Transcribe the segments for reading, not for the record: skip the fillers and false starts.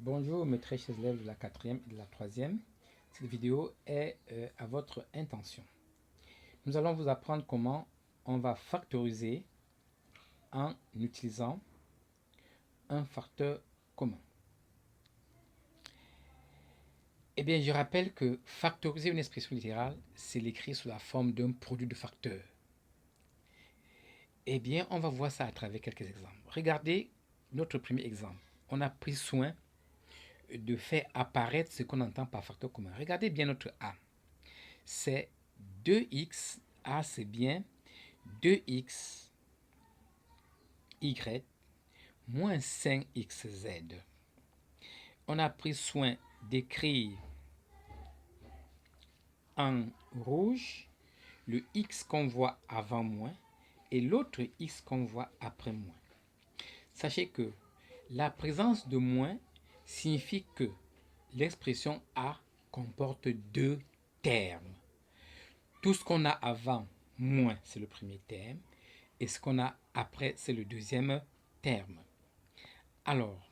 Bonjour mes très chers élèves de la quatrième et de la troisième. Cette vidéo est à votre intention. Nous allons vous apprendre comment on va factoriser en utilisant un facteur commun. Eh bien, je rappelle que factoriser une expression littérale, c'est l'écrire sous la forme d'un produit de facteurs. Eh bien, on va voir ça à travers quelques exemples. Regardez notre premier exemple. On a pris soin de faire apparaître ce qu'on entend par facteur commun. Regardez bien notre A. C'est 2x, A c'est bien 2x y moins 5xz. On a pris soin d'écrire en rouge le x qu'on voit avant moins et l'autre x qu'on voit après moins. Sachez que la présence de moins signifie que l'expression A comporte deux termes. Tout ce qu'on a avant moins, c'est le premier terme, et ce qu'on a après, c'est le deuxième terme. Alors,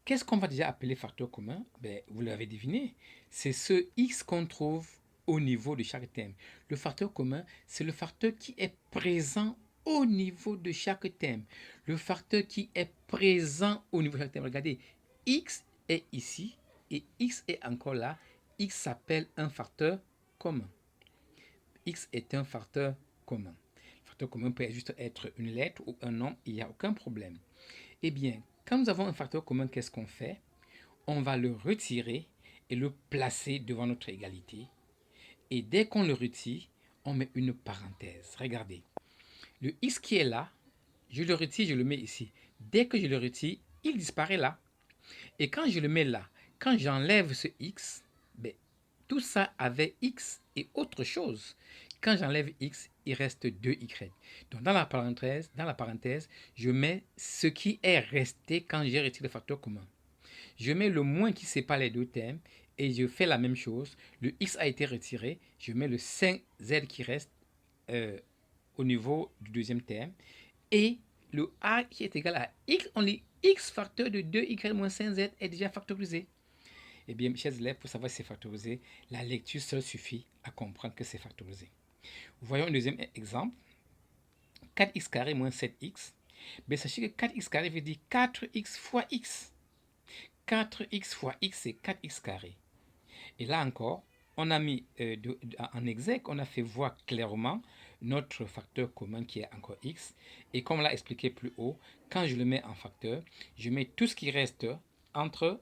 qu'est-ce qu'on va déjà appeler facteur commun? Vous l'avez deviné, c'est ce x qu'on trouve au niveau de chaque terme. Le facteur commun, c'est le facteur qui est présent au niveau de chaque terme. Le facteur qui est présent au niveau de chaque terme. Regardez, x est ici et x est encore là. X s'appelle un facteur commun. X est un facteur commun. Le facteur commun peut juste être une lettre ou un nom, il n'y a aucun problème. Eh bien, quand nous avons un facteur commun, qu'est-ce qu'on fait? On va le retirer et le placer devant notre égalité. Et dès qu'on le retire, on met une parenthèse. Regardez, le x qui est là, je le retire, je le mets ici. Dès que je le retire, il disparaît là. Et quand je le mets là, quand j'enlève ce x, tout ça avait x et autre chose. Quand j'enlève x, il reste 2y. Donc dans la parenthèse, je mets ce qui est resté quand j'ai retiré le facteur commun. Je mets le moins qui sépare les deux termes et je fais la même chose. Le x a été retiré, je mets le 5z qui reste au niveau du deuxième terme. Et le a qui est égal à x, on dit x facteur de 2y moins 5z est déjà factorisé. Eh bien, mes chers élèves, pour savoir si c'est factorisé, la lecture seule suffit à comprendre que c'est factorisé. Voyons un deuxième exemple. 4x carré moins 7x. Mais sachez que 4x carré veut dire 4x fois x. 4x fois x, c'est 4x carré. Et là encore, on a mis en exergue, on a fait voir clairement notre facteur commun qui est encore x. Et comme on l'a expliqué plus haut, quand je le mets en facteur, je mets tout ce qui reste entre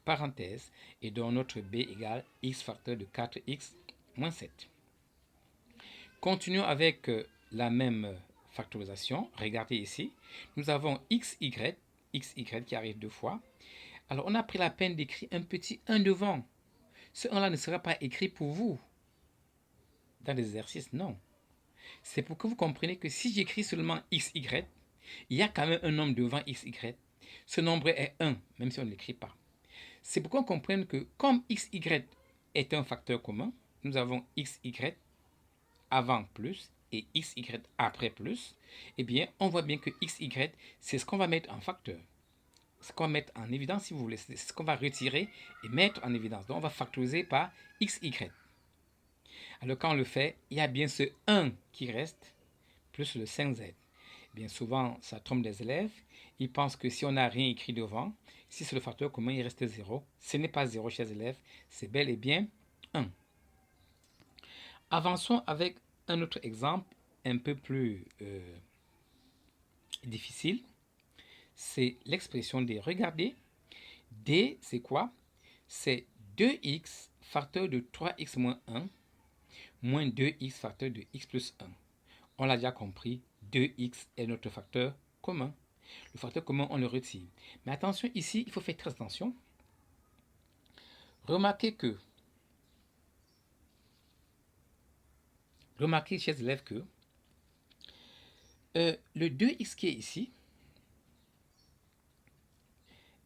parenthèses et donc notre b égale x facteur de 4x moins 7. Continuons avec la même factorisation. Regardez ici, nous avons xy qui arrive deux fois. Alors on a pris la peine d'écrire un petit 1 devant. Ce 1-là ne sera pas écrit pour vous dans les exercices, non. C'est pour que vous compreniez que si j'écris seulement xy, il y a quand même un nombre devant xy. Ce nombre est 1, même si on ne l'écrit pas. C'est pour qu'on comprenne que comme xy est un facteur commun, nous avons xy avant plus et xy après plus, eh bien, on voit bien que xy, c'est ce qu'on va mettre en facteur. Ce qu'on va mettre en évidence, si vous voulez, c'est ce qu'on va retirer et mettre en évidence. Donc, on va factoriser par xy. Alors, quand on le fait, il y a bien ce 1 qui reste, plus le 5z. Bien souvent, ça trompe des élèves. Ils pensent que si on n'a rien écrit devant, si c'est le facteur commun, il reste 0. Ce n'est pas 0, chers élèves, c'est bel et bien 1. Avançons avec un autre exemple un peu plus difficile. C'est l'expression d. Regardez, d, c'est quoi? C'est 2x facteur de 3x moins 1 moins 2x facteur de x plus 1. On l'a déjà compris, 2x est notre facteur commun. Le facteur commun, on le retire. Mais attention, ici, il faut faire très attention. Remarquez, chers élèves, que le 2x qui est ici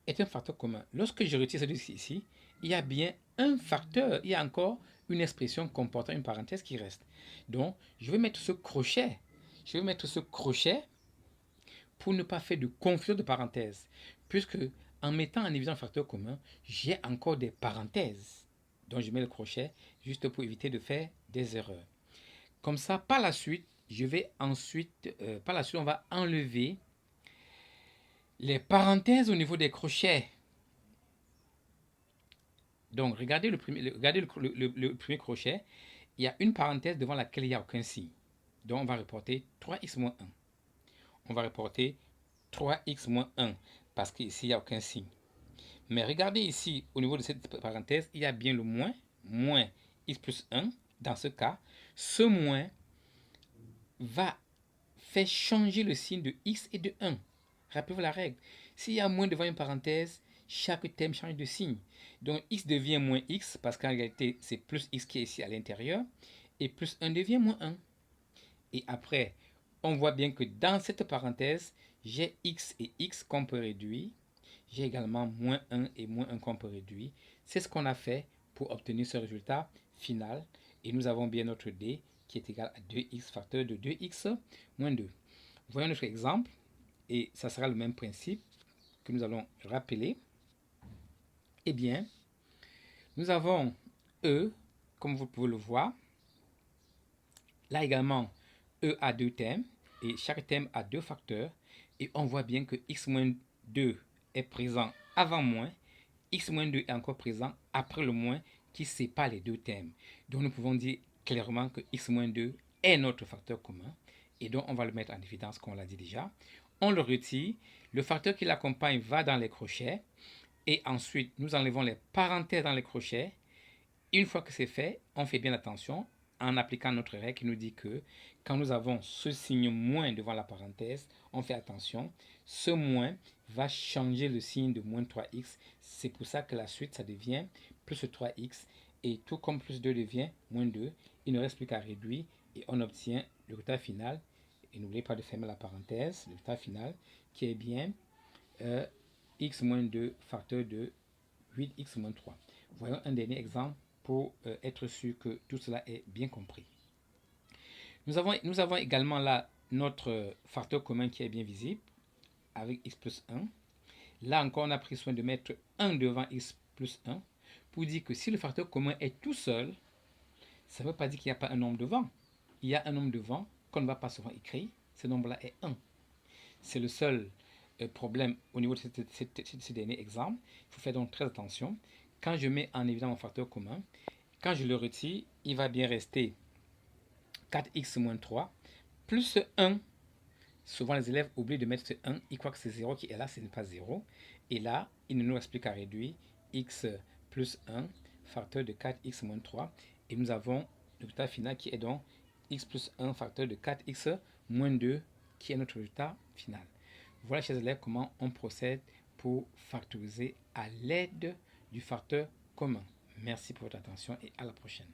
est un facteur commun. Lorsque je retire ce 2x ici, il y a bien un facteur, il y a encore une expression comportant une parenthèse qui reste. Donc, je vais mettre ce crochet pour ne pas faire de confusion de parenthèses, puisque en mettant en évidence un facteur commun, j'ai encore des parenthèses. Donc je mets le crochet juste pour éviter de faire des erreurs. Comme ça, par la suite, on va enlever les parenthèses au niveau des crochets. Donc, regardez le premier crochet. Il y a une parenthèse devant laquelle il n'y a aucun signe. Donc, on va reporter 3x moins 1. On va reporter 3x moins 1 parce qu'ici, il n'y a aucun signe. Mais regardez ici, au niveau de cette parenthèse, il y a bien le moins x plus 1. Dans ce cas, ce moins va faire changer le signe de x et de 1. Rappelez-vous la règle. S'il y a moins devant une parenthèse, chaque terme change de signe. Donc x devient moins x parce qu'en réalité c'est plus x qui est ici à l'intérieur. Et plus 1 devient moins 1. Et après, on voit bien que dans cette parenthèse, j'ai x et x qu'on peut réduire. J'ai également moins 1 et moins 1 qu'on peut réduire. C'est ce qu'on a fait pour obtenir ce résultat final. Et nous avons bien notre d qui est égal à 2x facteur de 2x moins 2. Voyons notre exemple. Et ça sera le même principe que nous allons rappeler. Eh bien, nous avons E, comme vous pouvez le voir. Là également, E a deux termes. Et chaque terme a deux facteurs. Et on voit bien que x-2 est présent avant moins. X-2 est encore présent après le moins qui sépare les deux termes. Donc nous pouvons dire clairement que x-2 est notre facteur commun. Et donc on va le mettre en évidence comme on l'a dit déjà. On le retire. Le facteur qui l'accompagne va dans les crochets. Et ensuite, nous enlevons les parenthèses dans les crochets. Une fois que c'est fait, on fait bien attention en appliquant notre règle qui nous dit que quand nous avons ce signe moins devant la parenthèse, on fait attention. Ce moins va changer le signe de moins 3x. C'est pour ça que la suite, ça devient plus 3x. Et tout comme plus 2 devient moins 2, il ne reste plus qu'à réduire et on obtient le résultat final. Et n'oubliez pas de fermer la parenthèse, le résultat final qui est bien x moins 2 facteur de 8x moins 3. Voyons un dernier exemple pour être sûr que tout cela est bien compris. Nous avons également là notre facteur commun qui est bien visible avec x plus 1. Là encore, on a pris soin de mettre 1 devant x plus 1 pour dire que si le facteur commun est tout seul, ça ne veut pas dire qu'il n'y a pas un nombre devant. Il y a un nombre devant qu'on ne va pas souvent écrire. Ce nombre-là est 1. C'est le seul problème au niveau de ce dernier exemple. Il faut faire donc très attention. Quand je mets en évidence mon facteur commun, quand je le retire, il va bien rester 4x moins 3 plus 1. Souvent, les élèves oublient de mettre ce 1. Ils croient que c'est 0 qui est là, ce n'est pas 0. Et là, il ne nous reste plus qu'à réduire x plus 1 facteur de 4x moins 3. Et nous avons le résultat final qui est donc x plus 1 facteur de 4x moins 2 qui est notre résultat final. Voilà, chers élèves, comment on procède pour factoriser à l'aide du facteur commun. Merci pour votre attention et à la prochaine.